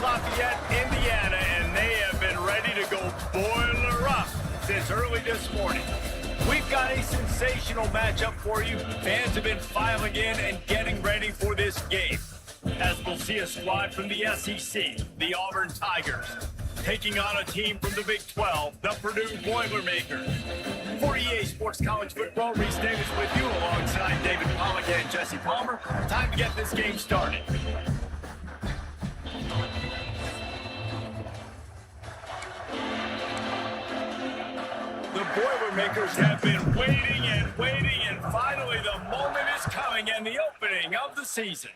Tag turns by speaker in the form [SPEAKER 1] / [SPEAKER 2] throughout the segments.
[SPEAKER 1] Lafayette, Indiana, and they have been ready to go boiler up since early this morning. We've got a sensational matchup for you. Fans have been filing in and getting ready for this game, as we'll see a squad from the SEC, the Auburn Tigers, taking on a team from the Big 12, the Purdue Boilermakers. For EA Sports College Football, Reese Davis with you alongside David Pollack and Jesse Palmer. Time to get this game started. The Boilermakers have been waiting, and finally the moment is coming and the opening of the season.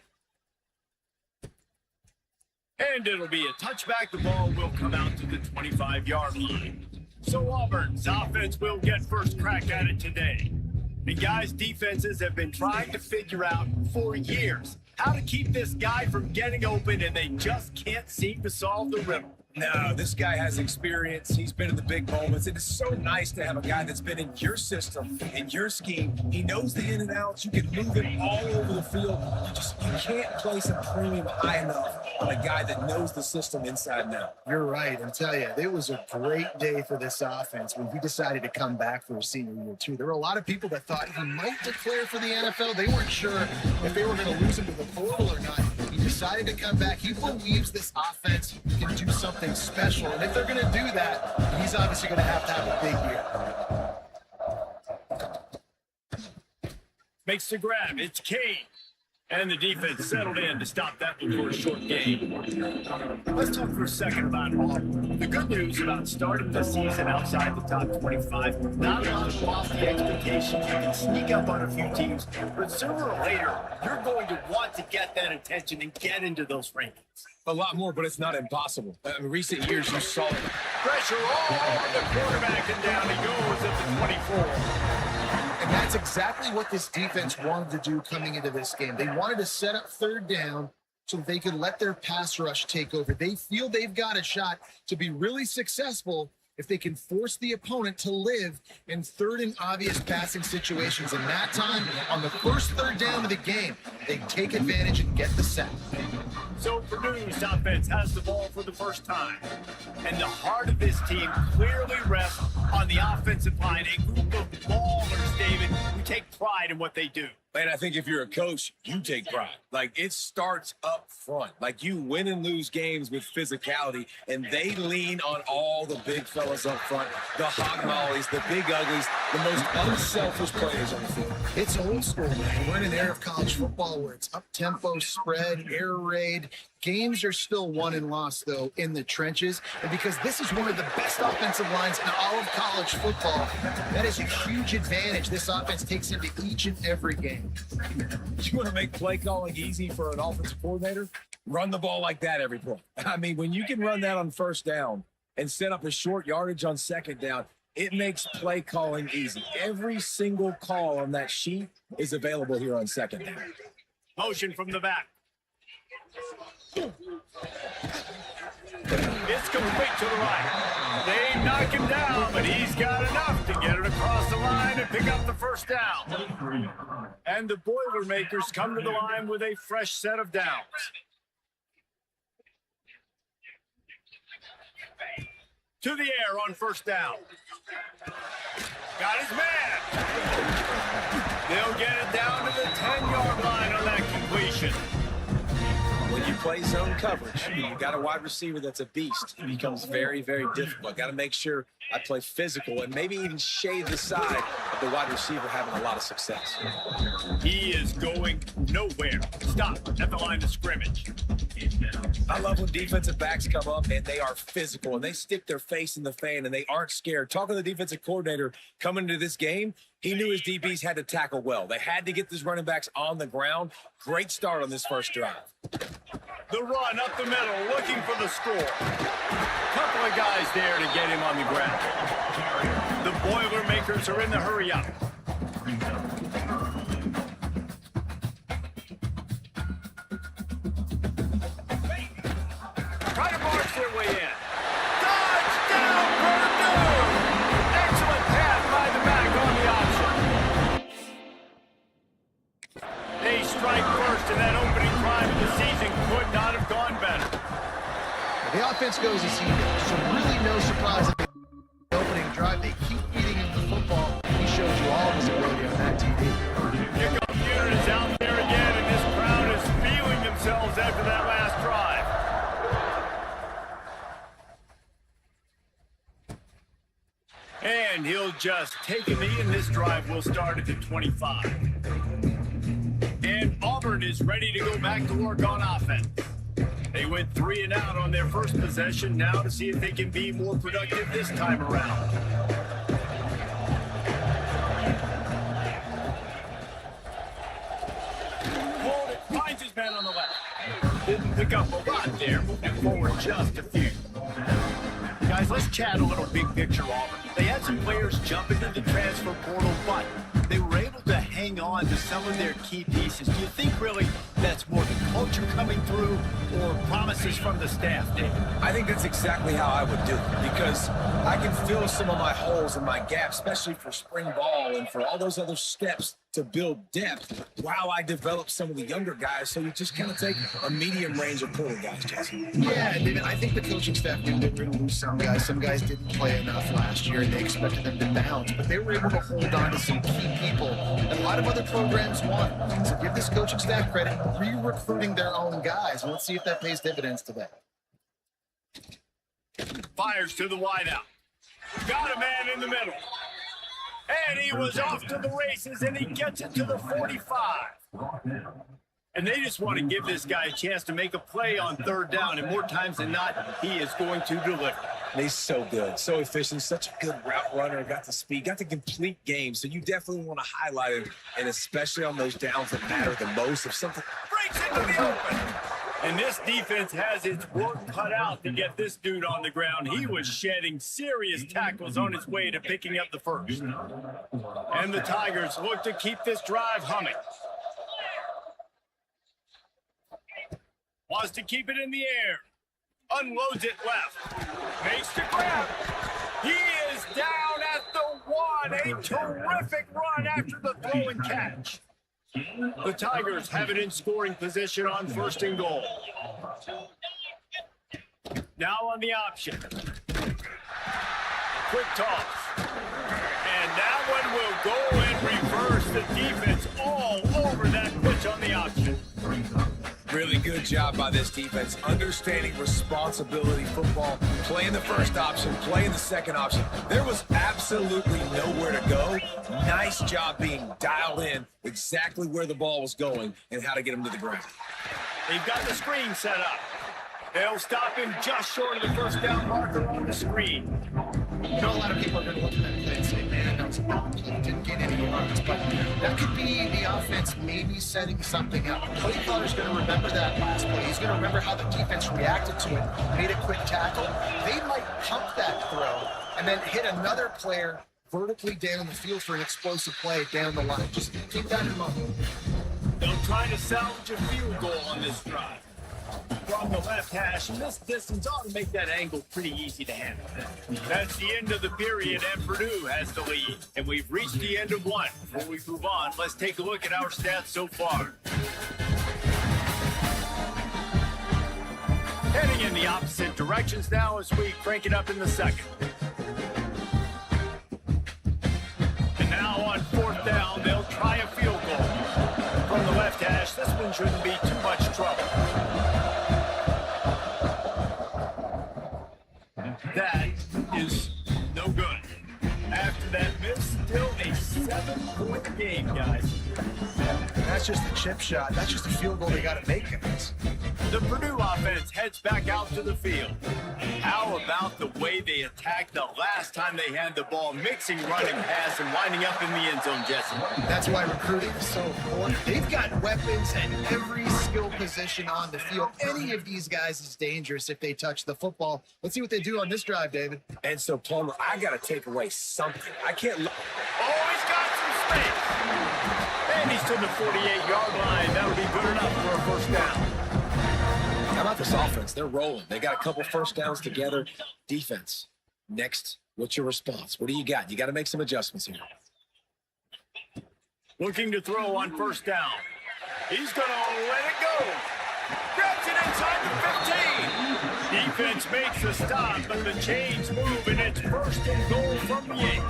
[SPEAKER 1] And it'll be a touchback. The ball will come out to the 25-yard line. So Auburn's offense will get first crack at it today. The guys' defenses have been trying to figure out for years how to keep this guy from getting open, and they just can't seem to solve the riddle.
[SPEAKER 2] No, this guy has experience. He's been in the big moments. It is so nice to have a guy that's been in your system, in your scheme. He knows the in and outs. You can move him all over the field. You can't place a premium high enough on a guy that knows the system inside and out.
[SPEAKER 3] You're right. I tell you, it was a great day for this offense when he decided to come back for his senior year, too. There were a lot of people that thought he might declare for the NFL. They weren't sure if they were going to lose him to the portal or not. He decided to come back. He believes this offense can do something special, and if they're going to do that, he's obviously going to have a big year.
[SPEAKER 1] Makes the grab. It's Kane. And the defense settled in to stop that one for a short game. Let's talk for a second about Auburn. The good news about starting the season outside the top 25, not a lot of lofty expectations. You can sneak up on a few teams, but sooner or later, you're going to want to get that attention and get into those rankings.
[SPEAKER 2] A lot more, but it's not impossible. In recent years, you saw it.
[SPEAKER 1] Pressure all over the quarterback, and down he goes at the 24.
[SPEAKER 3] And that's exactly what this defense wanted to do coming into this game. They wanted to set up third down so they could let their pass rush take over. They feel they've got a shot to be really successful if they can force the opponent to live in third and obvious passing situations. And that time, on the first third down of the game, they take advantage and get the sack.
[SPEAKER 1] So Purdue's offense has the ball for the first time. And the heart of this team clearly rests on the offensive line, a group of ballers, David, who take pride in what they do.
[SPEAKER 2] And I think if you're a coach, you take pride. Like, it starts up front. Like, you win and lose games with physicality, and they lean on all the big fellas up front, the hog mollies, the big uglies, the most unselfish players on the field.
[SPEAKER 3] It's old school, man. We're in an era of college football where it's up-tempo, spread, air raid. Games are still won and lost, though, in the trenches. And because this is one of the best offensive lines in all of college football, that is a huge advantage this offense takes into each and every game.
[SPEAKER 2] You want to make play calling easy for an offensive coordinator? Run the ball like that every play. I mean, when you can run that on first down and set up a short yardage on second down, it makes play calling easy. Every single call on that sheet is available here on second down.
[SPEAKER 1] Motion from the back. It's complete to the right. They knock him down, but he's got enough to get it across the line and pick up the first down. And the Boilermakers come to the line with a fresh set of downs. To the air on first down. Got his man. They'll get it down to the 10-yard line on that completion.
[SPEAKER 2] When you play zone coverage, you got a wide receiver that's a beast. It becomes very, very difficult. Got to make sure I play physical and maybe even shade the side of the wide receiver having a lot of success.
[SPEAKER 1] He is going nowhere. Stop at the line of scrimmage.
[SPEAKER 2] I love when defensive backs come up and they are physical and they stick their face in the fan and they aren't scared. Talking to the defensive coordinator coming into this game, he knew his DBs had to tackle well. They had to get these running backs on the ground. Great start on this first drive.
[SPEAKER 1] The run up the middle, looking for the score. Couple of guys there to get him on the ground. The Boilermakers are in the hurry up. Try to march their way in. Touchdown, Purdue! Excellent pass by the back on the option. They strike first, and that opening drive of the season could not have gone better.
[SPEAKER 3] defense goes as he goes. So really no surprise at the opening drive. They keep feeding him the football. He showed you all of his ability on that TV.
[SPEAKER 1] Kickoff unit is out there again, and this crowd is feeling themselves after that last drive. And he'll just take a knee, and this drive will start at the 25. And Auburn is ready to go back to work on offense. They went 3 and out on their first possession, now to see if they can be more productive this time around. Hold it, finds his man on the left. Didn't pick up a lot there, moving forward just a few. Guys, let's chat a little big picture Auburn. They had some players jump into the transfer portal, but they were able to hang on to some of their key pieces. Do you think really that's more the culture coming through or promises from the staff, Dave?
[SPEAKER 2] I think that's exactly how I would do it, because I can fill some of my holes and my gaps, especially for spring ball and for all those other steps to build depth while I develop some of the younger guys. So you just kind of take a medium range of portal guys, Jesse.
[SPEAKER 3] Yeah, David, I think the coaching staff knew they were going to lose some guys. Some guys didn't play enough last year, and they expected them to bounce. But they were able to hold on to some key people that a lot of other programs won. So give this coaching staff credit, re-recruiting their own guys. Let's see if that pays dividends today.
[SPEAKER 1] Fires to the wideout. Got a man in the middle. And he was off to the races, and he gets it to the 45. And they just want to give this guy a chance to make a play on third down, and more times than not, he is going to deliver.
[SPEAKER 2] And he's so good, so efficient, such a good route runner, got the speed, got the complete game. So you definitely want to highlight him, and especially on those downs that matter the most. If something
[SPEAKER 1] breaks into the open. And this defense has its work cut out to get this dude on the ground. He was shedding serious tackles on his way to picking up the first. And the Tigers look to keep this drive humming. Wants to keep it in the air. Unloads it left. Makes the grab. He is down at the 1. A terrific run after the throw and catch. The Tigers have it in scoring position on 1st and goal. Now on the option. Quick toss. And that one will go and reverse the defense all over that pitch on the option.
[SPEAKER 2] really good job by this defense, understanding responsibility football, playing the first option, playing the second option. There was absolutely nowhere to go. Nice job being dialed in exactly where the ball was going and how to get him to the ground.
[SPEAKER 1] They've got the screen set up. They'll stop him just short of the first down marker on the screen.
[SPEAKER 3] You know, a lot of people are going to look at that play and say, man, that was a ball play. Didn't get any yards. But that could be the offense maybe setting something up. The play caller's going to remember that last play. He's going to remember how the defense reacted to it, made a quick tackle. They might pump that throw and then hit another player vertically down the field for an explosive play down the line. Just keep that in mind.
[SPEAKER 1] They'll try to salvage a field goal on this drive. From the left hash, and this distance ought to make that angle pretty easy to handle. That's the end of the period, and Purdue has the lead. And we've reached the end of one. Before we move on, let's take a look at our stats so far. Heading in the opposite directions now as we crank it up in the second. And now on fourth down, they'll try a field goal. From the left hash, this one shouldn't be too much trouble. That is no good. After that miss, still a 7-point game, guys.
[SPEAKER 3] That's just a chip shot. That's just a field goal they got to make, guys.
[SPEAKER 1] The Purdue offense heads back out to the field. How about the way they attacked the last time they had the ball, mixing running pass and winding up in the end zone, Jesse?
[SPEAKER 3] That's why recruiting is so important. They've got weapons at every skill position on the field. Any of these guys is dangerous if they touch the football. Let's see what they do on this drive, David.
[SPEAKER 2] And so, Plummer, I got to take away something. I can't look.
[SPEAKER 1] Oh, he's got some space. And he's to the 48-yard line. That'll be good enough for a first down.
[SPEAKER 2] How about this offense? They're rolling. They got a couple first downs together. Defense. Next, what's your response? What do you got? You got to make some adjustments here.
[SPEAKER 1] Looking to throw on first down. He's going to let it go. Grabs it inside the 15. defense makes the stop, but the chains move, and it's first and goal from the 8.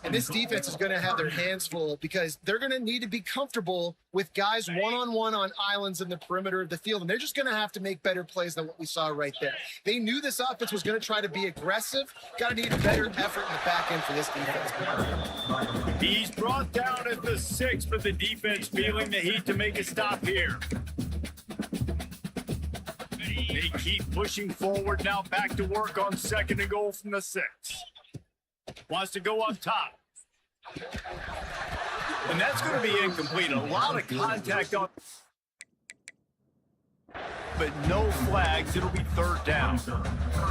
[SPEAKER 3] And this defense is going to have their hands full because they're going to need to be comfortable with guys one-on-one on islands in the perimeter of the field. And they're just going to have to make better plays than what we saw right there. They knew this offense was going to try to be aggressive. Got to need a better effort in the back end for this defense.
[SPEAKER 1] He's brought down at the 6, but the defense feeling the heat to make a stop here. They keep pushing forward now, back to work on second and goal from the 6. Wants to go up top. And that's going to be incomplete. A lot of contact on, but no flags. It'll be third down.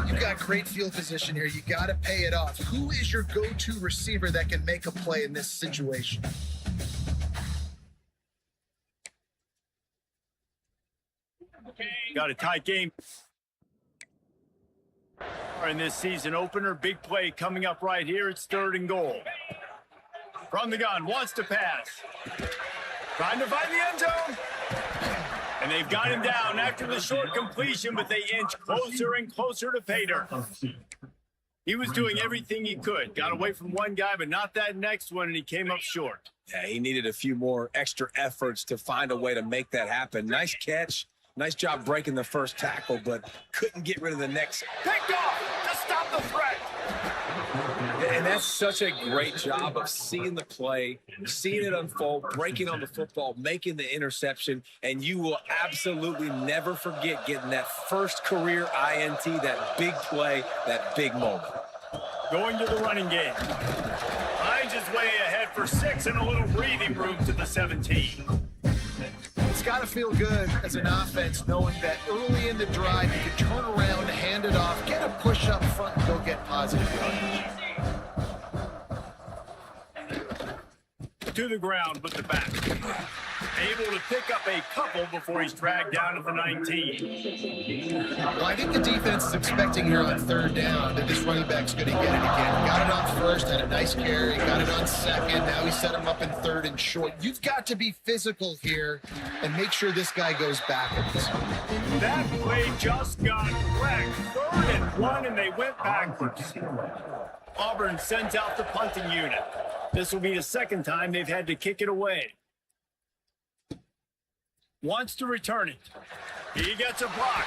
[SPEAKER 3] You've got great field position here. You got to pay it off. Who is your go-to receiver that can make a play in this situation?
[SPEAKER 1] Got a tight game. In this season opener, big play coming up right here. It's third and goal. From the gun, wants to pass. Trying to find the end zone. And they've got him down after the short completion, but they inch closer and closer to pay dirt. He was doing everything he could. Got away from one guy, but not that next one, and he came up short.
[SPEAKER 2] Yeah, he needed a few more extra efforts to find a way to make that happen. Nice catch. Nice job breaking the first tackle, but couldn't get rid of the next.
[SPEAKER 1] Picked off to stop the threat.
[SPEAKER 2] And that's such a great job of seeing the play, seeing it unfold, breaking on the football, making the interception, and you will absolutely never forget getting that first career INT, that big play, that big moment.
[SPEAKER 1] Going to the running game. Finds his way ahead for 6 and a little breathing room to the 17.
[SPEAKER 3] It's got to feel good as an offense knowing that early in the drive you can turn around, hand it off, get a push up front, and go get positive yardage.
[SPEAKER 1] To the ground with the back. Able to pick up a couple before he's dragged down at the 19.
[SPEAKER 3] Well, I think the defense is expecting here on third down that this running back's going to get it again. Got it on first, had a nice carry, got it on second. Now he set him up in third and short. You've got to be physical here and make sure this guy goes backwards.
[SPEAKER 1] That play just got wrecked. 3rd and 1, and they went backwards. Auburn sends out the punting unit. This will be the second time they've had to kick it away. Wants to return it. He gets a block.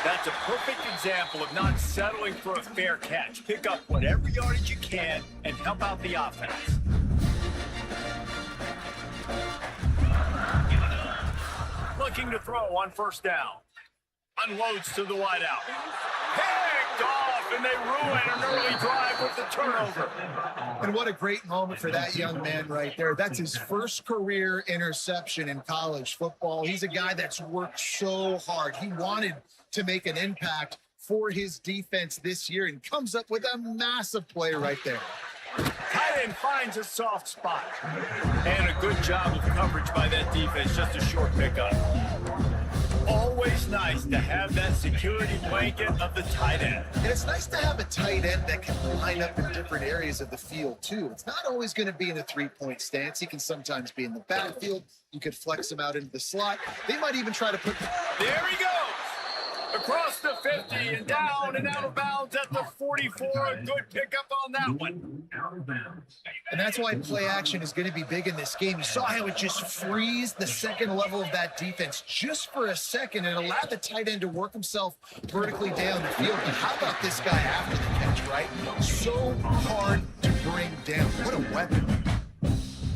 [SPEAKER 1] That's a perfect example of not settling for a fair catch. Pick up whatever yardage you can and help out the offense. Looking to throw on first down. Unloads to the wideout. Picked off, and they ruin an early drive with the turnover.
[SPEAKER 3] And what a great moment for that young man right there. That's his first career interception in college football. He's a guy that's worked so hard. He wanted to make an impact for his defense this year and comes up with a massive play right there.
[SPEAKER 1] Tight end finds a soft spot. And a good job of coverage by that defense. Just a short pickup. Always nice to have that security blanket of the tight end.
[SPEAKER 3] And it's nice to have a tight end that can line up in different areas of the field, too. It's not always going to be in a three-point stance. He can sometimes be in the backfield. You could flex him out into the slot. They might even try to put...
[SPEAKER 1] There he goes! Across the 50 and down and out of bounds at the 44. A good pickup on that one.
[SPEAKER 3] And that's why play action is going to be big in this game. You saw how it just frees the second level of that defense just for a second and allowed the tight end to work himself vertically down the field. But how about this guy after the catch, right? So hard to bring down. What a weapon.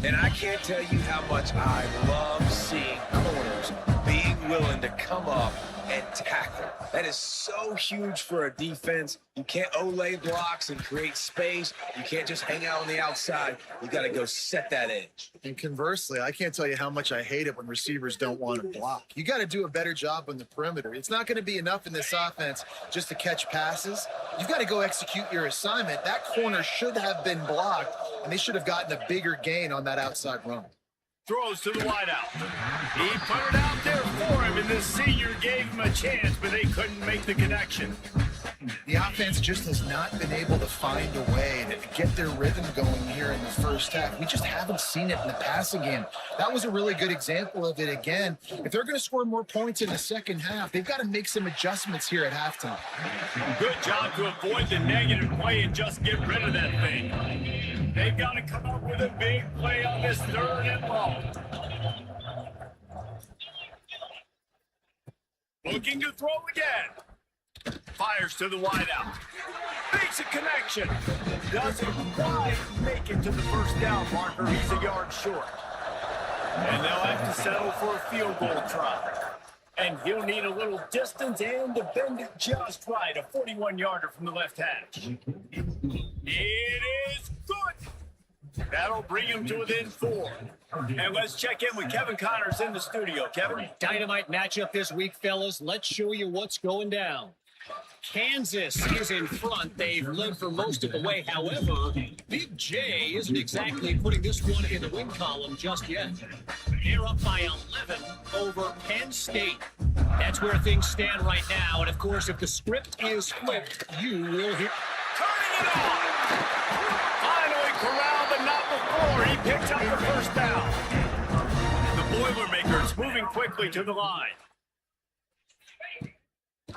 [SPEAKER 2] And I can't tell you how much I love seeing corners being willing to come up and tackle. That is so huge for a defense. You can't olay blocks and create space. You can't just hang out on the outside. You got to go set that edge.
[SPEAKER 3] And conversely, I can't tell you how much I hate it when receivers don't want to block. You got to do a better job on the perimeter. It's not going to be enough in this offense just to catch passes. You've got to go execute your assignment. That corner should have been blocked, and they should have gotten a bigger gain on that outside run.
[SPEAKER 1] Throws to the wideout. He put it out there for him, and the senior gave him a chance, but they couldn't make the connection.
[SPEAKER 3] The offense just has not been able to find a way to get their rhythm going here in the first half. We just haven't seen it in the passing game. That was a really good example of it again. If they're going to score more points in the second half, they've got to make some adjustments here at halftime.
[SPEAKER 1] Good job to avoid the negative play and just get rid of that thing. They've got to come up with a big play on this 3rd and long. Looking to throw again. Fires to the wideout. Makes a connection. Doesn't quite make it to the first down marker. He's a yard short. And they'll have to settle for a field goal try. And he'll need a little distance and to bend it just right. A 41-yarder from the left hash. It is good. That'll bring him to within 4. And let's check in with Kevin Connors in the studio. Kevin?
[SPEAKER 4] Dynamite matchup this week, fellas. Let's show you what's going down. Kansas is in front. They've led for most of the way. However, Big J isn't exactly putting this one in the win column just yet. They're up by 11 over Penn State. That's where things stand right now. And, of course, if the script is flipped, you will hear...
[SPEAKER 1] Turning it on! Finally corralled, but not before. He picks up the first down. The Boilermakers moving quickly to the line.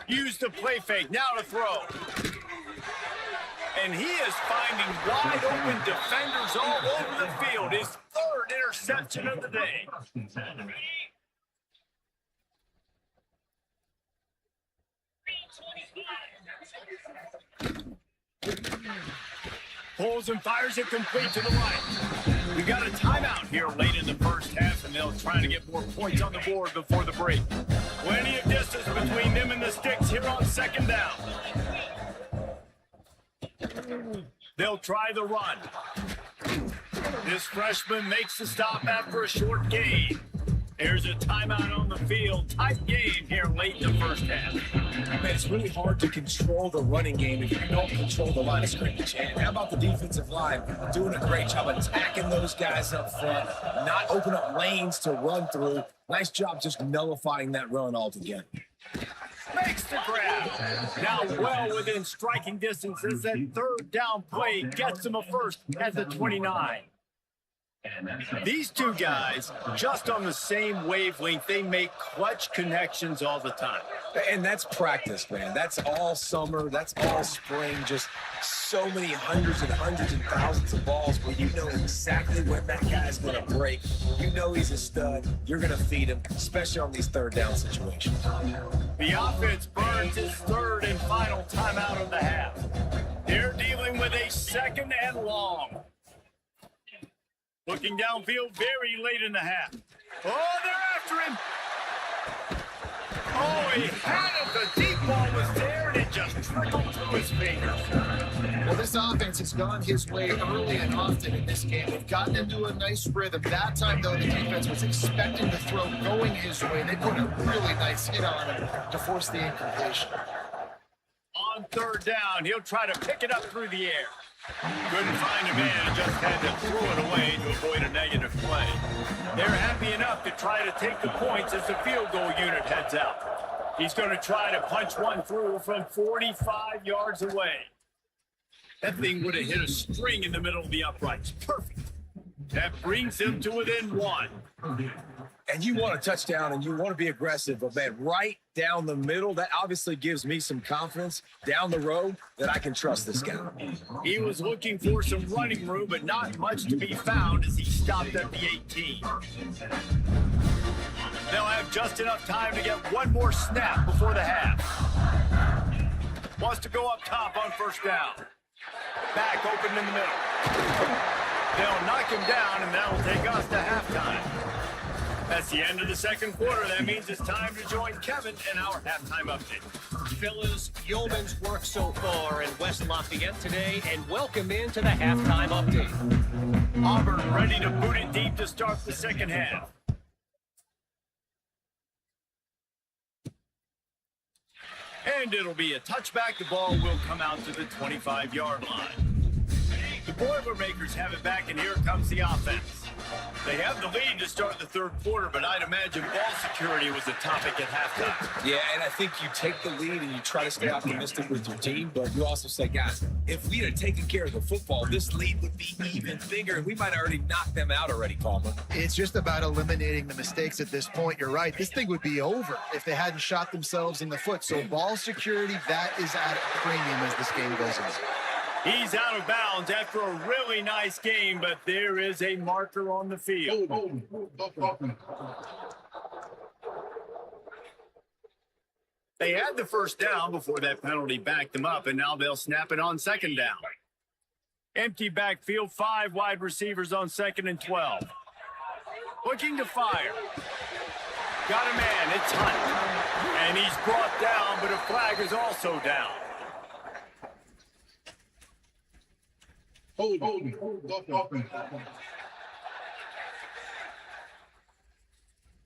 [SPEAKER 1] Use the play fake, now to throw. And he is finding wide open defenders all over the field. His 3rd interception of the day. Pulls and fires it complete to the right. We've got a timeout here late in the first half, and they'll try to get more points on the board before the break. Plenty of distance between them and the sticks here on 2nd down. They'll try the run. This freshman makes the stop after a short gain. There's a timeout on the field. Tight game here late in the first half.
[SPEAKER 2] Man, it's really hard to control the running game if you don't control the line of scrimmage. And how about the defensive line doing a great job attacking those guys up front, not open up lanes to run through. Nice job just nullifying that run altogether.
[SPEAKER 1] Makes the grab. Now well within striking distance as that 3rd down play gets him a first at the 29. These two guys, just on the same wavelength, they make clutch connections all the time.
[SPEAKER 2] And that's practice, man. That's all summer. That's all spring. Just so many hundreds and thousands of balls where you know exactly when that guy's going to break. You know he's a stud. You're going to feed him, especially on these 3rd down situations.
[SPEAKER 1] The offense burns his 3rd and final timeout of the half. They're dealing with a 2nd and long. Looking downfield very late in the half. Oh, they're after him. Oh, he had it. The deep ball was there, and it just trickled through his fingers.
[SPEAKER 3] Well, this offense has gone his way early and often in this game. They've gotten into a nice rhythm. That time, though, the defense was expecting the throw going his way. They put a really nice hit on him to force the incompletion.
[SPEAKER 1] On 3rd down, he'll try to pick it up through the air. Couldn't find a man, just had to throw it away to avoid a negative play. They're happy enough to try to take the points as the field goal unit heads out. He's going to try to punch one through from 45 yards away. That thing would have hit a string in the middle of the uprights. Perfect. That brings him to within 1.
[SPEAKER 2] And you want a touchdown and you want to be aggressive, but man, right down the middle, that obviously gives me some confidence down the road that I can trust this guy.
[SPEAKER 1] He was looking for some running room, but not much to be found as he stopped at the 18. They'll have just enough time to get one more snap before the half. Wants to go up top on 1st down. Back open in the middle. They'll knock him down, and that'll take us to halftime. That's the end of the 2nd quarter. That means it's time to join Kevin in our halftime update.
[SPEAKER 4] Fellas, yeoman's work so far in West Lafayette today, and welcome into the halftime update.
[SPEAKER 1] Auburn ready to boot it deep to start the 2nd half. And it'll be a touchback. The ball will come out to the 25-yard line. The Boilermakers have it back, and here comes the offense. They have the lead to start the third quarter, but I'd imagine ball security was the topic at halftime.
[SPEAKER 2] Yeah, and I think you take the lead and you try to stay optimistic with your team, but you also say, guys, if we had taken care of the football, this lead would be even bigger, and we might have already knocked them out already, Palmer.
[SPEAKER 3] It's just about eliminating the mistakes at this point. You're right. This thing would be over if they hadn't shot themselves in the foot. So ball security, that is at a premium as this game goes on.
[SPEAKER 1] He's out of bounds after a really nice game, but there is a marker on the field. They had the first down before that penalty backed them up, and now they'll snap it on second down. Empty backfield, 5 wide receivers on 2nd and 12. Looking to fire. Got a man, it's Hunt. And he's brought down, but a flag is also down.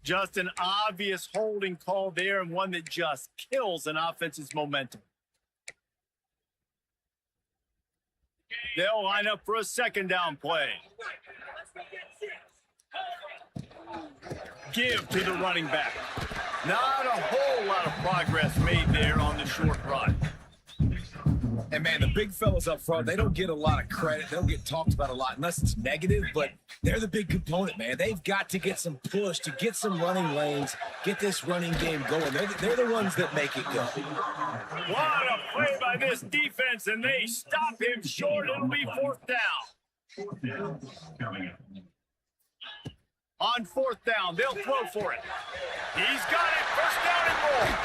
[SPEAKER 1] Just an obvious holding call there, and one that just kills an offense's momentum. They'll line up for a second down play. Give to the running back. Not a whole lot of progress made there on the short run.
[SPEAKER 2] And, man, the big fellas up front, they don't get a lot of credit. They don't get talked about a lot unless it's negative, but they're the big component, man. They've got to get some push, to get some running lanes, get this running game going. They're the ones that make it go.
[SPEAKER 1] What a play by this defense, and they stop him short. It'll be 4th down. On 4th down, they'll throw for it. He's got it. First down and more.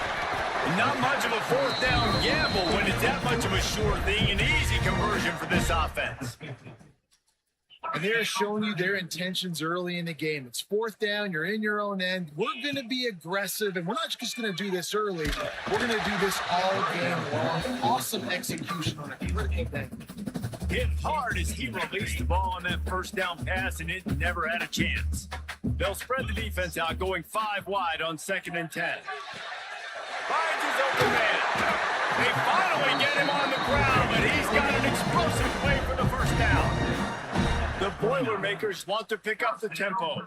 [SPEAKER 1] Not much of a 4th down gamble when it's that much of a sure thing. An easy conversion for this offense.
[SPEAKER 3] And they're showing you their intentions early in the game. It's 4th down. You're in your own end. We're going to be aggressive, and we're not just going to do this early. We're going to do this all game long. Awesome execution on a critical thing.
[SPEAKER 1] Hit hard as he released the ball on that first down pass, and it never had a chance. They'll spread the defense out, going 5 wide on 2nd and 10. Finds his open man. They finally get him on the ground, but he's got an explosive play for the first down. The Boilermakers want to pick up the tempo.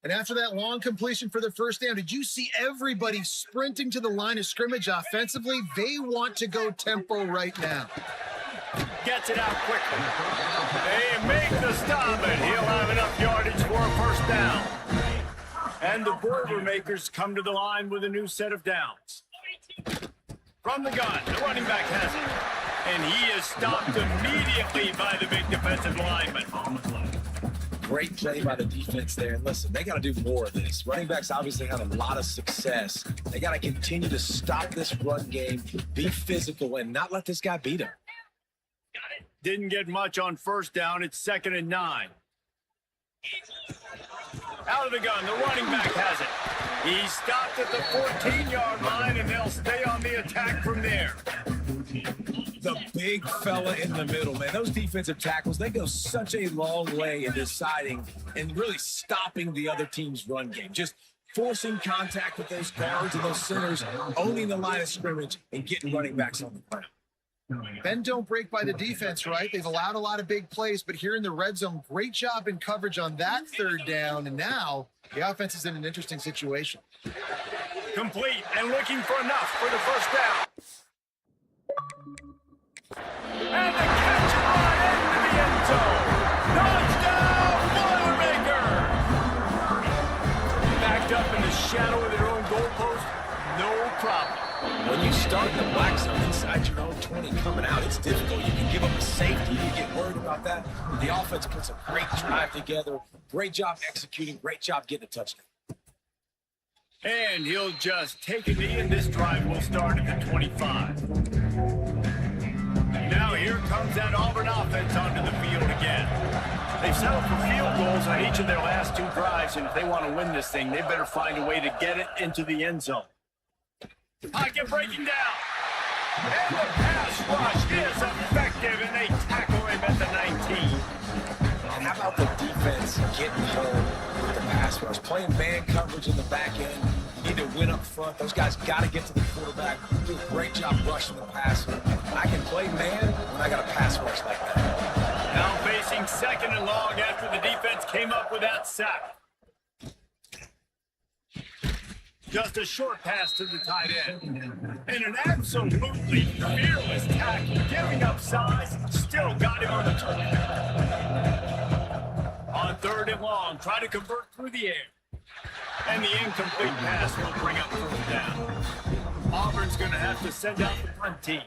[SPEAKER 3] And after that long completion for the first down, did you see everybody sprinting to the line of scrimmage offensively? They want to go tempo right now.
[SPEAKER 1] Gets it out quickly. They make the stop, and he'll have enough yardage for a first down. And the Boilermakers come to the line with a new set of downs. From the gun, the running back has it. And he is stopped immediately by the big defensive lineman.
[SPEAKER 2] Great play by the defense there. And listen, they got to do more of this. Running backs obviously had a lot of success. They got to continue to stop this run game, be physical, and not let this guy beat them.
[SPEAKER 1] Didn't get much on first down. It's 2nd and 9. Out of the gun, the running back has it. He stopped at the 14-yard line, and they'll stay on the attack from there.
[SPEAKER 2] The big fella in the middle, man. Those defensive tackles, they go such a long way in deciding and really stopping the other team's run game. Just forcing contact with those guards and those centers, owning the line of scrimmage, and getting running backs on the ground.
[SPEAKER 3] Bend don't break by the defense, right? They've allowed a lot of big plays, but here in the red zone, great job in coverage on that 3rd down, and now the offense is in an interesting situation.
[SPEAKER 1] Complete and looking for enough for the first down. And the catch right into the end zone. Touchdown, Boilermaker! Backed up in the shadow of their own goalpost, no problem.
[SPEAKER 2] When you start in the black zone inside your own 20 coming out, it's difficult. You can give up a safety. You get worried about that. The offense puts a great drive together. Great job executing. Great job getting a touchdown.
[SPEAKER 1] And he'll just take a knee, and this drive will start at the 25. Now here comes that Auburn offense onto the field again. They've settled for field goals on each of their last 2 drives, and if they want to win this thing, they better find a way to get it into the end zone. Pocket breaking down. And the pass rush is effective, and they tackle him at the 19.
[SPEAKER 2] And how about the defense getting home with the pass rush? Playing man coverage in the back end. You need to win up front. Those guys got to get to the quarterback. Do a great job rushing the passer. I can play man when I got a pass rush like that.
[SPEAKER 1] Now facing on 2nd and long after the defense came up with that sack. Just a short pass to the tight end. And an absolutely fearless tackle, giving up size, still got him on the target. On 3rd and long, try to convert through the air. And the incomplete pass will bring up 4th down. Auburn's going to have to send out the punt team.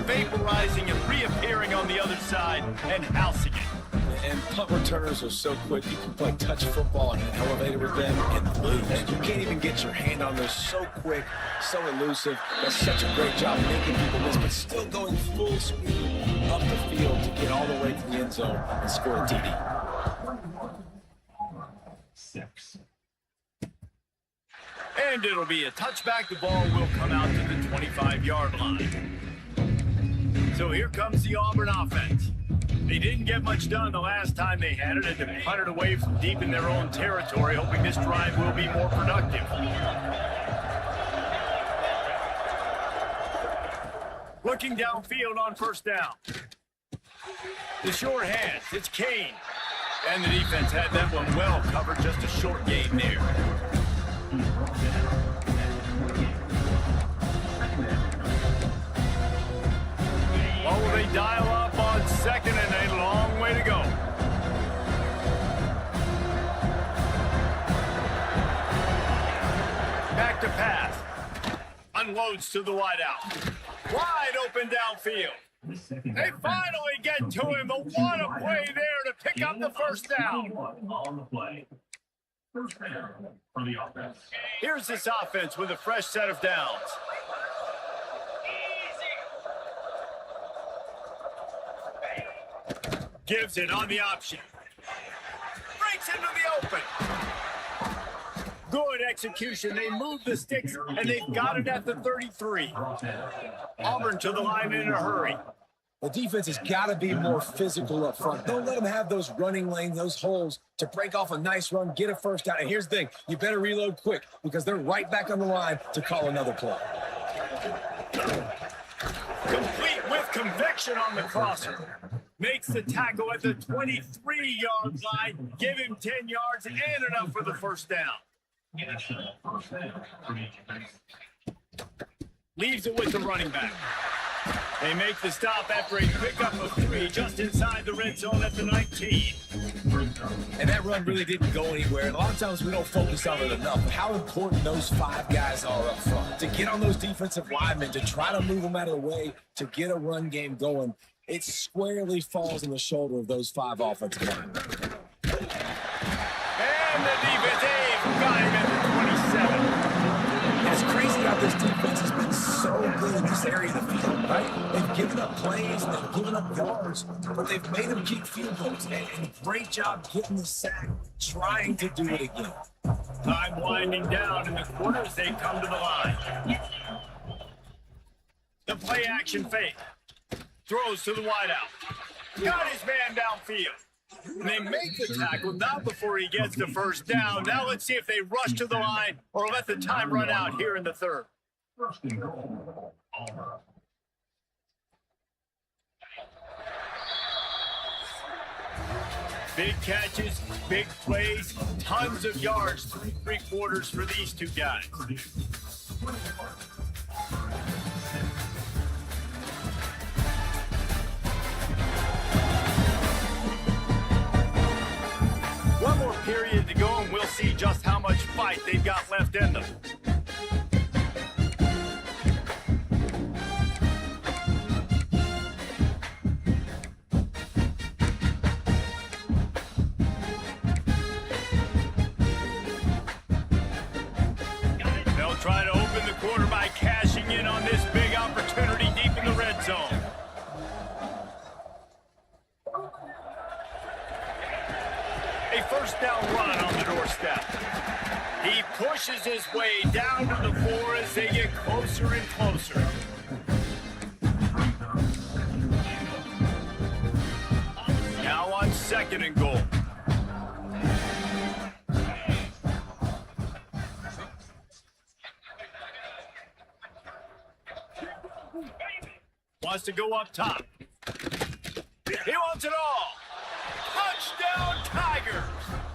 [SPEAKER 1] Vaporizing and reappearing on the other side and housing it.
[SPEAKER 2] And punt returners are so quick. You can play touch football in an elevator with them and lose. You can't even get your hand on those. So quick, so elusive. That's such a great job making people miss, but still going full speed up the field to get all the way to the end zone and score a TD.
[SPEAKER 1] 6. And it'll be a touchback. The ball will come out to the 25-yard line. So here comes the Auburn offense. They didn't get much done the last time they had it, and they punted away from deep in their own territory, hoping this drive will be more productive. Looking downfield on 1st down. The short hands, it's Kane. And the defense had that one well covered, just a short gain there. Oh, they dial up on 2nd and a long way to go. Back to pass. Unloads to the wideout. Wide open downfield. They finally get to him, but what a play there to pick up the 1st down.
[SPEAKER 5] On the play. 1st down for the offense.
[SPEAKER 1] Here's this offense with a fresh set of downs. Gives it on the option. Breaks into the open. Good execution. They move the sticks, and they've got it at the 33. Auburn to the line in a hurry.
[SPEAKER 2] The defense has got to be more physical up front. Don't let them have those running lanes, those holes to break off a nice run, get a 1st down. And here's the thing. You better reload quick because they're right back on the line to call another play.
[SPEAKER 1] Complete with conviction on the crosser. Makes the tackle at the 23-yard line. Give him 10 yards and enough for the 1st down. Leaves it with the running back. They make the stop after a pickup of 3 just inside the red zone at the 19.
[SPEAKER 2] And that run really didn't go anywhere. And a lot of times we don't focus on it enough. How important those 5 guys are up front. To get on those defensive linemen, to try to move them out of the way, to get a run game going. It squarely falls on the shoulder of those 5 offensive linemen.
[SPEAKER 1] And the defense, got him at the 27.
[SPEAKER 2] It's crazy how this defense has been so good in this area of the field, right? They've given up plays, and they've given up yards, but they've made them keep field goals. And great job getting the sack, trying to do it again.
[SPEAKER 1] Time winding down in the quarter as they come to the line. The play action fake. Throws to the wideout. Got his man downfield. And they make the tackle, not before he gets the 1st down. Now let's see if they rush to the line or let the time run out here in the 3rd.
[SPEAKER 5] 1st and goal. Auburn.
[SPEAKER 1] Big catches, big plays, tons of yards through 3 quarters for these 2 guys. One more period to go, and we'll see just how much fight they've got left in them. They'll try to open the quarter by cashing in on this big pushes his way down to the floor as they get closer and closer. Now on 2nd and goal. Wants to go up top. He wants it all. Touchdown Tigers.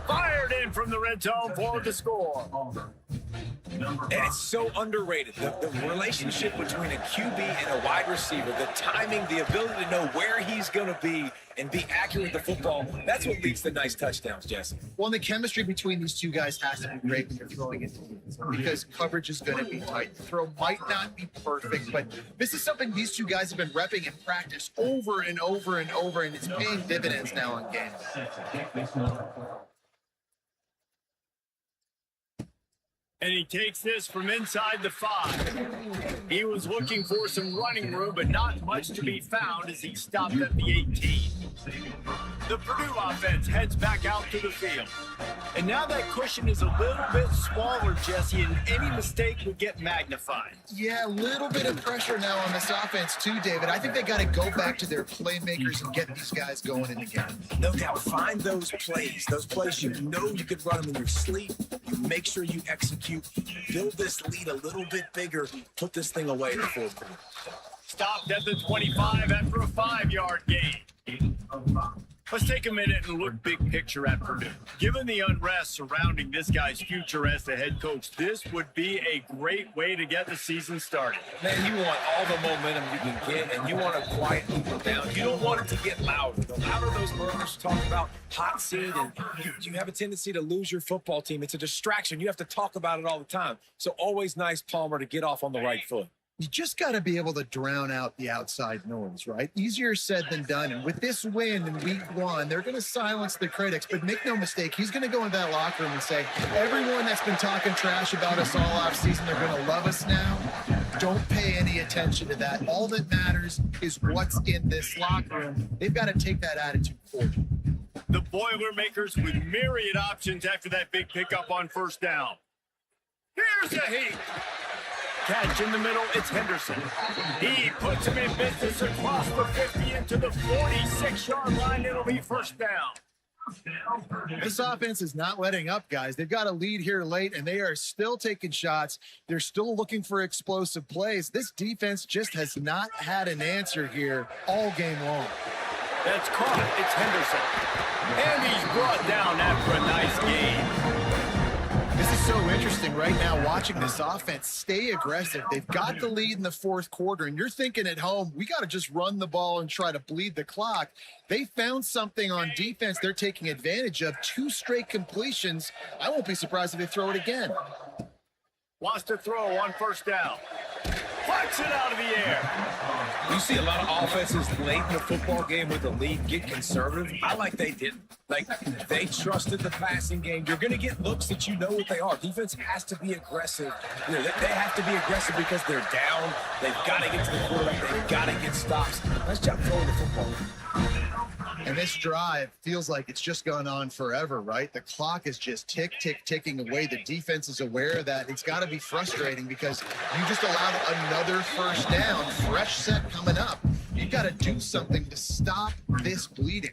[SPEAKER 1] Fired in from the red zone for the score.
[SPEAKER 2] And it's so underrated. The relationship between a QB and a wide receiver, the timing, the ability to know where he's going to be and be accurate with the football, that's what leads to nice touchdowns, Jesse.
[SPEAKER 3] Well, and the chemistry between these two guys has to be great when you're throwing it because coverage is going to be tight. The throw might not be perfect, but this is something these two guys have been repping in practice over and over and over, and it's paying dividends now in games.
[SPEAKER 1] And he takes this from inside the 5. He was looking for some running room, but not much to be found as he stopped at the 18. The Purdue offense heads back out to the field. And now that cushion is a little bit smaller, Jesse, and any mistake would get magnified.
[SPEAKER 3] Yeah, a little bit of pressure now on this offense too, David. I think they got to go back to their playmakers and get these guys going in the game.
[SPEAKER 2] No doubt. Find those plays you know you could run them in your sleep. You make sure you execute. Build this lead a little bit bigger. Put this thing away in the 4th quarter.
[SPEAKER 1] Stopped at the 25 after a 5-yard gain. Let's take a minute and look big picture at Purdue. Given the unrest surrounding this guy's future as the head coach, this would be a great way to get the season started.
[SPEAKER 2] Man, you want all the momentum you can get, and you want to quiet people down. You don't want it to get loud. The louder those murmurs talk about hot seat, and you have a tendency to lose your football team. It's a distraction. You have to talk about it all the time. So always nice, Palmer, to get off on the right foot.
[SPEAKER 3] You just got to be able to drown out the outside noise, right? Easier said than done. And with this win in week 1, they're going to silence the critics. But make no mistake, he's going to go in that locker room and say, everyone that's been talking trash about us all offseason, they're going to love us now. Don't pay any attention to that. All that matters is what's in this locker room. They've got to take that attitude forward.
[SPEAKER 1] The Boilermakers with myriad options after that big pickup on 1st down. Here's a heat. Catch in the middle, it's Henderson. He puts him in business across the 50 into the 46-yard line. It'll be 1st down.
[SPEAKER 3] This offense is not letting up, guys. They've got a lead here late, and they are still taking shots. They're still looking for explosive plays. This defense just has not had an answer here all game long.
[SPEAKER 1] That's caught. It's Henderson. And he's brought down after a nice gain.
[SPEAKER 3] This is so interesting right now watching this offense stay aggressive. They've got the lead in the 4th quarter, and you're thinking at home, we got to just run the ball and try to bleed the clock. They found something on defense they're taking advantage of. 2 straight completions. I won't be surprised if they throw it again.
[SPEAKER 1] Wants to throw on 1st down. Flies it out of the air.
[SPEAKER 2] You see a lot of offenses late in the football game with the lead get conservative. I like they didn't. Like, they trusted the passing game. You're going to get looks that you know what they are. Defense has to be aggressive. You know, they have to be aggressive because they're down. They've got to get to the quarterback. They've got to get stops. Nice job throwing the football.
[SPEAKER 3] And this drive feels like it's just gone on forever, right? The clock is just ticking away. The defense is aware of that. It's got to be frustrating because you just allowed another 1st down, fresh set coming up. You've got to do something to stop this bleeding.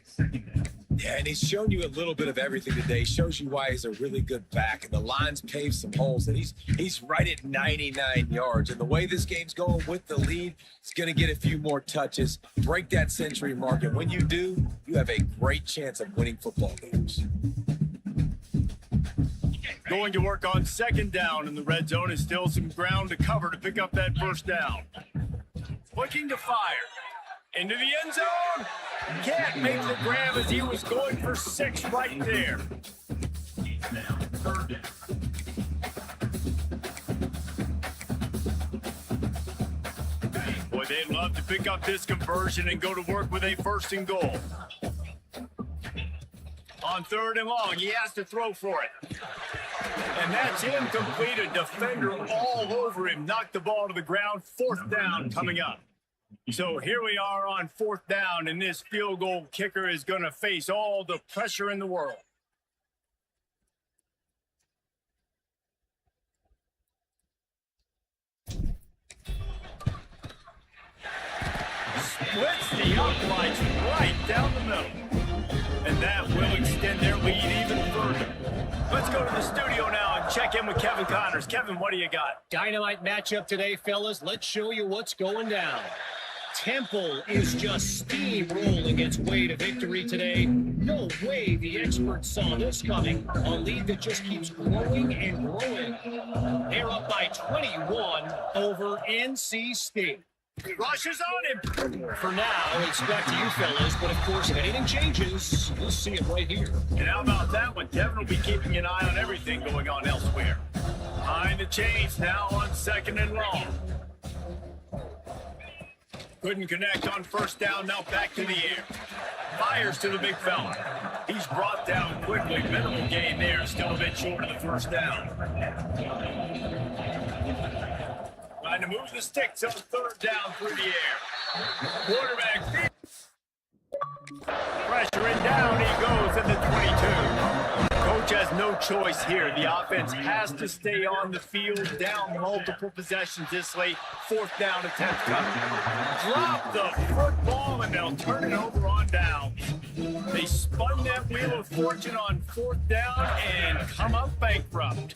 [SPEAKER 2] Yeah, and he's shown you a little bit of everything today. He shows you why he's a really good back, and the line's paved some holes, and he's right at 99 yards. And the way this game's going with the lead, it's going to get a few more touches, break that century mark, and when you do, you have a great chance of winning football games.
[SPEAKER 1] Going to work on 2nd down in the red zone is still some ground to cover to pick up that 1st down. Looking to fire. Into the end zone. Can't make the grab as he was going for 6 right there.
[SPEAKER 5] Now, 3rd down.
[SPEAKER 1] Boy, they'd love to pick up this conversion and go to work with a 1st and goal. On 3rd and long, he has to throw for it. And that's incomplete. A defender all over him. Knocked the ball to the ground. 4th down coming up. So here we are on 4th down, and this field goal kicker is going to face all the pressure in the world. splits the uprights right down the middle. And that will extend their lead even further. Let's go to the studio now and check in with Kevin Connors. Kevin, what do you got?
[SPEAKER 4] Dynamite matchup today, fellas. Let's show you what's going down. Temple is just steamrolling its way to victory today. No way the experts saw this coming. A lead that just keeps growing and growing. They're up by 21 over NC State.
[SPEAKER 1] Rushes on him.
[SPEAKER 4] For now, it's back to you fellas, but of course, if anything changes, we'll see it right here.
[SPEAKER 1] And how about that one? Kevin will be keeping an eye on everything going on elsewhere. Behind the chains now on 2nd and long. Couldn't connect on 1st down, now back to the air. Fires to the big fella. He's brought down quickly. Minimal gain there, still a bit short of the 1st down. Trying to move the sticks on 3rd down through the air. Quarterback. Pressure and down he goes at the 22. Coach has no choice here. The offense has to stay on the field, down multiple possessions this late. 4th down attempt coming. Drop the football and they'll turn it over on downs. They spun that wheel of fortune on 4th down and come up bankrupt.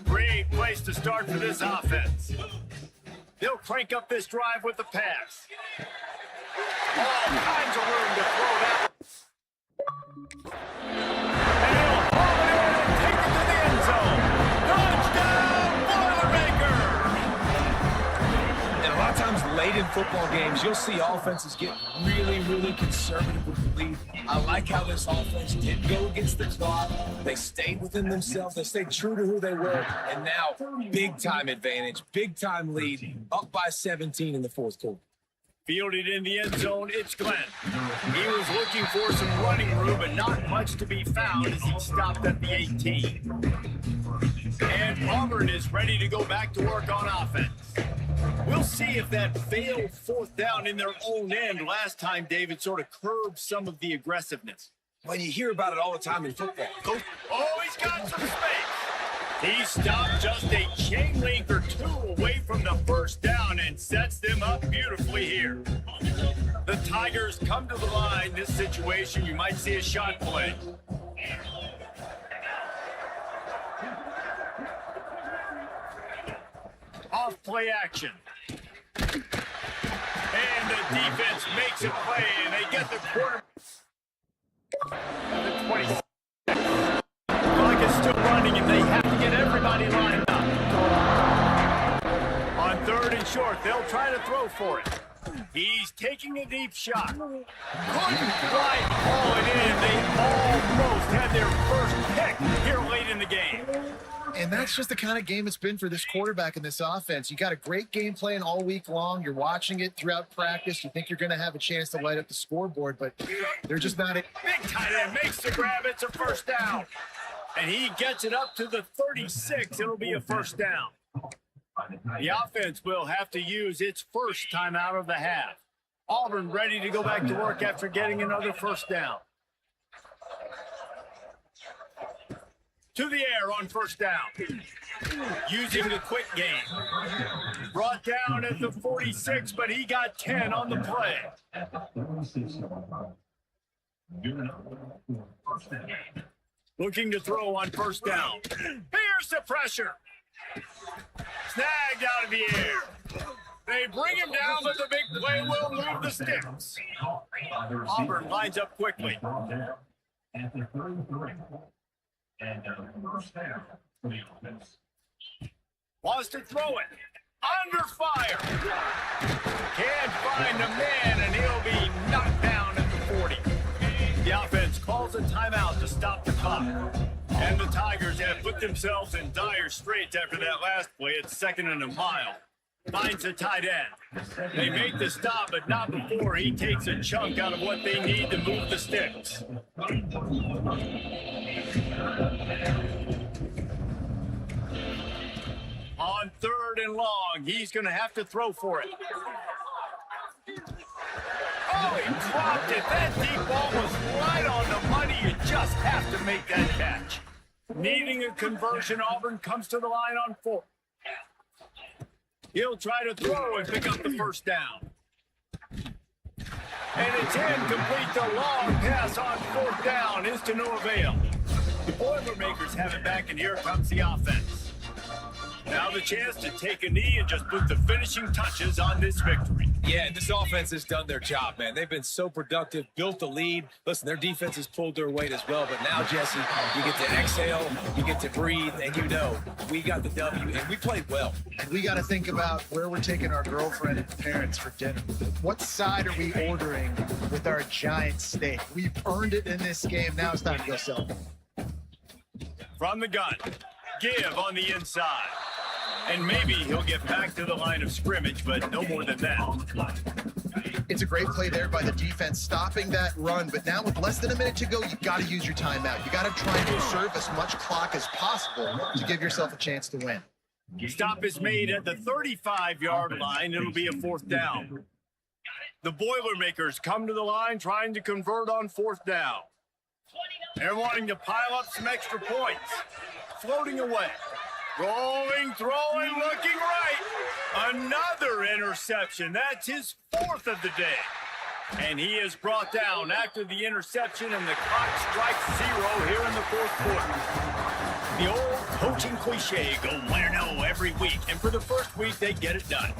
[SPEAKER 1] Great place to start for this offense. They'll crank up this drive with the pass. All kinds of room to throw that. And he'll haul it in and take it to the end zone. Touchdown, Boilermaker!
[SPEAKER 2] And a lot of times late in football games, you'll see offenses get really, really conservative with the lead. I like how this offense did go against the clock. They stayed within themselves. They stayed true to who they were. And now, big-time advantage, big-time lead, up by 17 in the 4th quarter.
[SPEAKER 1] Fielded in the end zone, it's Glenn. He was looking for some running room, but not much to be found as he stopped at the 18. And Auburn is ready to go back to work on offense. We'll see if that failed 4th down in their own end last time, David, sort of curbed some of the aggressiveness.
[SPEAKER 2] Well, you hear about it all the time in football.
[SPEAKER 1] Coach, oh, he's got some space. He stopped just a chain link or two away from the 1st down and sets them up beautifully here. The Tigers come to the line. This situation, you might see a shot play. Off play action. And the defense makes a play, and they get the quarter. The 26. Clock is still running, and they have to get everybody lined up. On 3rd and short, they'll try to throw for it. He's taking a deep shot. Couldn't quite haul it in. They almost had their first pick here late in the game.
[SPEAKER 3] And that's just the kind of game it's been for this quarterback and this offense. You got a great game plan all week long. You're watching it throughout practice. You think you're going to have a chance to light up the scoreboard, but they're just not it.
[SPEAKER 1] Big tight end makes the grab. It's a 1st down. And he gets it up to the 36. It'll be a 1st down. The offense will have to use its first time out of the half. Auburn ready to go back to work after getting another 1st down. To the air on 1st down. Using the quick game. Brought down at the 46, but he got 10 on the play. Looking to throw on 1st down. Here's the pressure. Snagged out of the air. They bring him down, but the big play will move the sticks. Auburn lines up quickly.
[SPEAKER 5] At the 33. And first down for the offense.
[SPEAKER 1] Wants to throw it. Under fire. Can't find a man, and he'll be knocked down at the 40. The offense calls a timeout to stop the clock. And the Tigers have put themselves in dire straits after that last play at 2nd and a mile. Finds a tight end. They make the stop, but not before he takes a chunk out of what they need to move the sticks. On 3rd and long, he's going to have to throw for it. Oh, he dropped it. That deep ball was right on the money. You just have to make that catch. Needing a conversion, Auburn comes to the line on 4th. He'll try to throw and pick up the 1st down. And it's incomplete. The long pass on fourth down is to no avail. The Boilermakers have it back, and here comes the offense. Now the chance to take a knee and just put the finishing touches on this victory.
[SPEAKER 2] Yeah, and this offense has done their job, man. They've been so productive, built the lead. Listen, their defense has pulled their weight as well. But now, Jesse, you get to exhale, you get to breathe, and you know we got the W, and we played well.
[SPEAKER 3] And we got to think about where we're taking our girlfriend and parents for dinner. What side are we ordering with our giant steak? We've earned it in this game. Now it's time to go sell.
[SPEAKER 1] From the gun, give on the inside. And maybe he'll get back to the line of scrimmage, but no more than that.
[SPEAKER 3] It's a great play there by the defense, stopping that run. But now with less than a minute to go, you got to use your timeout. You got to try and conserve as much clock as possible to give yourself a chance to win.
[SPEAKER 1] Stop is made at the 35-yard line. It'll be a fourth down. The Boilermakers come to the line trying to convert on fourth down. They're wanting to pile up some extra points. Floating away. Rolling, throwing, looking right. Another interception. That's his fourth of the day. And he is brought down after the interception, and the clock strikes 0 here in the fourth quarter. The old coaching cliche, go win or no every week. And for the first week, they get it done.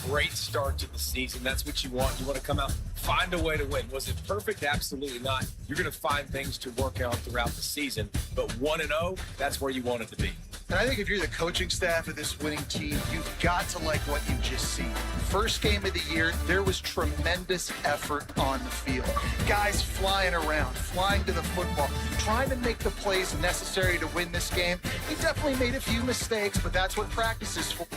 [SPEAKER 2] Great start to the season. That's what you want. You want to come out, find a way to win. Was it perfect? Absolutely not. You're going to find things to work out throughout the season. But 1-0, that's where you want it to be.
[SPEAKER 3] And I think if you're the coaching staff of this winning team, you've got to like what you've just seen. First game of the year, there was tremendous effort on the field. Guys flying around, flying to the football, trying to make the plays necessary to win this game. He definitely made a few mistakes, but that's what practice is for.